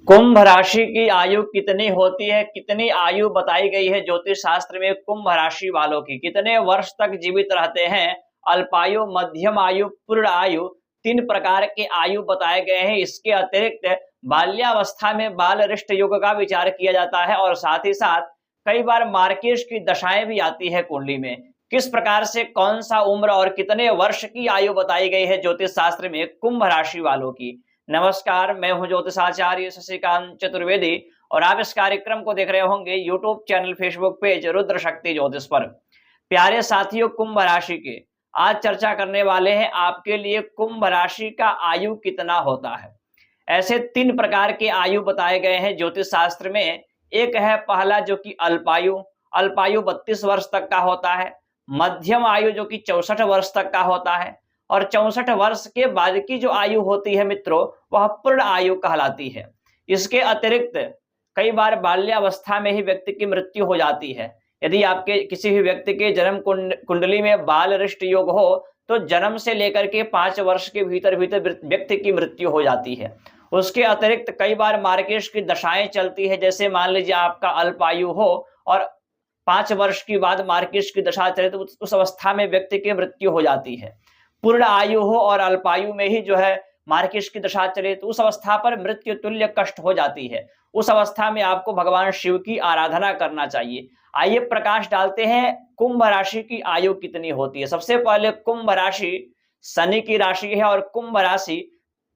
कुंभ राशि की आयु कितनी होती है? कितनी आयु बताई गई है ज्योतिष शास्त्र में कुंभ राशि वालों की? कितने वर्ष तक जीवित रहते हैं? अल्पायु, मध्यम आयु, पूर्ण आयु, 3 प्रकार के आयु बताए गए हैं। इसके अतिरिक्त बाल्यावस्था में बाल ऋष्ट योग का विचार किया जाता है और साथ ही साथ कई बार मार्केश की दशाएं भी आती है कुंडली में। किस प्रकार से कौन-सा उम्र और कितने वर्ष की आयु बताई गई है ज्योतिष शास्त्र में कुंभ राशि वालों की? नमस्कार, मैं हूं ज्योतिषाचार्य शशिकांत चतुर्वेदी और आप इस कार्यक्रम को देख रहे होंगे YouTube channel, Facebook page Rudra शक्ति ज्योतिष पर। प्यारे साथियों, कुंभ राशि के आज चर्चा करने वाले हैं आपके लिए कुंभ राशि का आयु कितना होता है। ऐसे 3 प्रकार के आयु बताए गए हैं ज्योतिष शास्त्र में। एक है पहला जो कि अल्पायु, अल्पायु 32 वर्ष तक का होता है। मध्यम आयु जो कि 64 वर्ष तक का होता है और 64 वर्ष के बाद की जो आयु होती है मित्रों, वह पूर्ण आयु कहलाती है। इसके अतिरिक्त कई बार बाल्यावस्था में ही व्यक्ति की मृत्यु हो जाती है। यदि आपके किसी भी व्यक्ति के जन्म कुंडली में बाल ऋष्ट योग हो तो जन्म से लेकर के 5 वर्ष के भीतर भीतर व्यक्ति की मृत्यु हो जाती है। उसके अतिरिक्त कई बार मार्केश की दशाएं चलती है, जैसे मान लीजिए आपका अल्पायु हो और 5 वर्ष के बाद मार्केश की दशा चले तो उस अवस्था में व्यक्ति की मृत्यु हो जाती है। पूर्ण आयु हो और अल्पायु में ही जो है मार्केश की दशा चले तो उस अवस्था पर मृत्यु तुल्य कष्ट हो जाती है। उस अवस्था में आपको भगवान शिव की आराधना करना चाहिए। आइए प्रकाश डालते हैं कुंभ राशि की आयु कितनी होती है। सबसे पहले कुंभ राशि शनि की राशि है और कुंभ राशि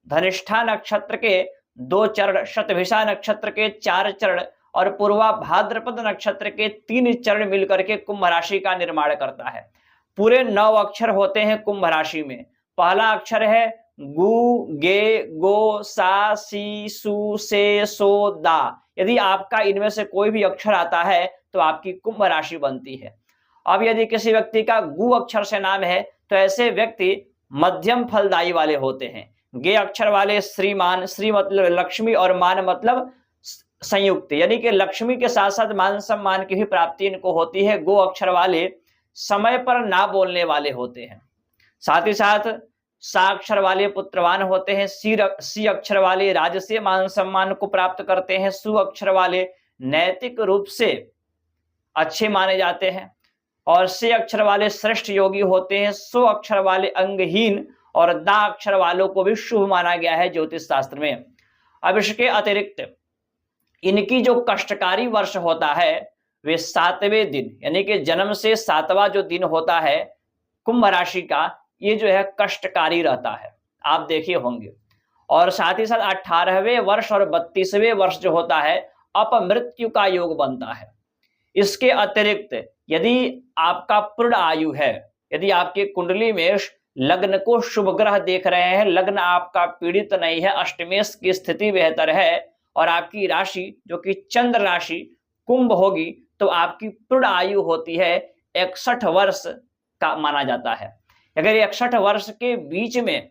धनिष्ठा नक्षत्र के 2 चरण, शतभिषा नक्षत्र के 4 चरण और पूर्वा भाद्रपद नक्षत्र के 3 चरण मिलकर के कुंभ राशि का निर्माण करता है। पूरे 9 अक्षर होते हैं कुंभ राशि में। पहला अक्षर है गु, गे, गो, सा, सी, सु, से, सो, दा। यदि आपका इनमें से कोई भी अक्षर आता है तो आपकी कुंभ राशि बनती है। अब यदि किसी व्यक्ति का गु अक्षर से नाम है तो ऐसे व्यक्ति मध्यम फलदायी वाले होते हैं। गे अक्षर वाले श्रीमान, श्री मतलब लक्ष्मी और मान मतलब संयुक्त, यानी कि लक्ष्मी के साथ साथ मान सम्मान की भी प्राप्ति इनको होती है। गो अक्षर वाले समय पर ना बोलने वाले होते हैं। साथ ही साथ सा अक्षर वाले पुत्रवान होते हैं। सी अक्षर वाले राजसीय मान सम्मान को प्राप्त करते हैं। सु अक्षर वाले नैतिक रूप से अच्छे माने जाते हैं और से अक्षर वाले श्रेष्ठ योगी होते हैं। सो अक्षर वाले अंगहीन और दा अक्षर वालों को भी शुभ माना गया है ज्योतिष शास्त्र में। अब इसके अतिरिक्त इनकी जो कष्टकारी वर्ष होता है वे 7वें दिन, यानी कि जन्म से 7वां जो दिन होता है कुंभ राशि का, ये जो है कष्टकारी रहता है, आप देखे होंगे। और साथ ही साथ 18वें वर्ष और 32वें वर्ष जो होता है अपमृत्यु का योग बनता है। इसके अतिरिक्त यदि आपका पूर्ण आयु है, यदि आपके कुंडली में लग्न को शुभ ग्रह देख रहे हैं, लग्न आपका पीड़ित नहीं है, अष्टमेश की स्थिति बेहतर है और आपकी राशि जो कि चंद्र राशि कुंभ होगी तो आपकी पूर्ण आयु होती है 61 वर्ष का माना जाता है। अगर 61 वर्ष के बीच में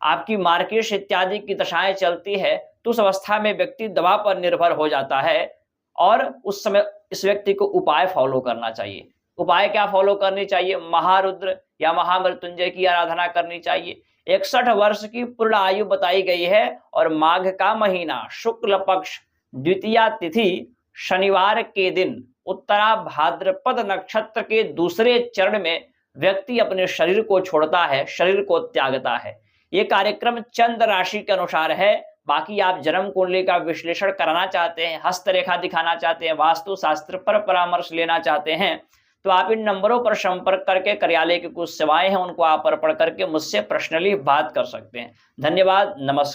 आपकी मार्केश इत्यादि की दशाएं चलती है तो उस अवस्था में व्यक्ति दवा पर निर्भर हो जाता है और उस समय इस व्यक्ति को उपाय फॉलो करना चाहिए। उपाय क्या फॉलो करनी चाहिए? महारुद्र या महामृत्युंजय की आराधना करनी चाहिए। 61 वर्ष की पूर्ण आयु बताई गई है और माघ का महीना, शुक्ल पक्ष, द्वितीया तिथि, शनिवार के दिन, उत्तरा भाद्रपद नक्षत्र के दूसरे चरण में व्यक्ति अपने शरीर को छोड़ता है, शरीर को त्यागता है। ये कार्यक्रम चंद्र राशि के अनुसार है। बाकी आप जन्म कुंडली का विश्लेषण कराना चाहते हैं, हस्तरेखा दिखाना चाहते हैं, वास्तु शास्त्र पर परामर्श लेना चाहते हैं तो आप इन नंबरों पर संपर्क करके कार्यालय की कुछ सेवाएं हैं उनको आप अर्पण करके मुझसे पर्सनली बात कर सकते हैं। धन्यवाद, नमस्कार।